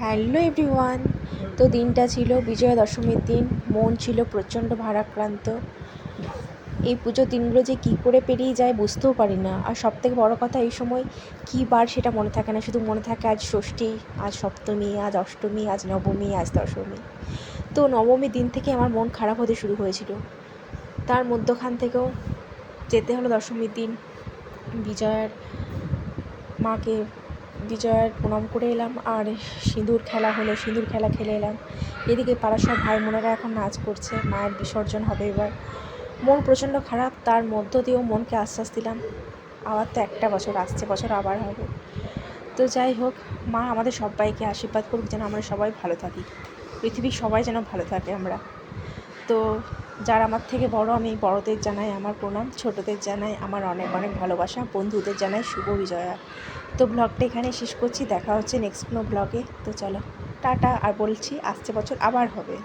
Hello everyone. তো দিনটা ছিল বিজয়া দশমীর দিন। মন ছিল প্রচণ্ড ভারাক্রান্ত। এই পুজোর দিনগুলো যে কী করে পেরিয়ে যায় বুঝতেও পারি না। আর সবথেকে বড় কথা, এই সময় কী বার সেটা মনে থাকে না, শুধু মনে থাকে আজ ষষ্ঠী, আজ সপ্তমী, আজ অষ্টমী, আজ নবমী, আজ দশমী। তো নবমীর দিন থেকে আমার মন খারাপ হতে শুরু হয়েছিল। তার মধ্যখান থেকেও যেতে হলো দশমীর দিন। বিজয়ার মাকে বিজয়ার প্রণাম করে এলাম, আর সিঁদুর খেলা হলো, সিঁদুর খেলা খেলে এলাম। এদিকে পাড়ার সব ভাই বোনেরা এখন নাচ করছে, মায়ের বিসর্জন হবে এবার। মন প্রচণ্ড খারাপ, তার মধ্য দিয়েও মনকে আশ্বাস দিলাম আবার তো একটা বছর আসছে, বছর আবার হবে। তো যাই হোক, মা আমাদের সবাইকে আশীর্বাদ করুক যেন আমরা সবাই ভালো থাকি, পৃথিবীর সবাই যেন ভালো থাকে আমরা। তো যারা আমার থেকে বড়, আমি বড়দের জানাই আমার প্রণাম, ছোটদের জানাই আমার অনেক অনেক ভালোবাসা, বন্ধুদের জানাই শুভ বিজয়া। তো ব্লগটা এখানে শেষ করছি, দেখা হচ্ছে নেক্সট কোনো ব্লগে। তো চলো টাটা, আর বলছি আসছে বছর আবার হবে।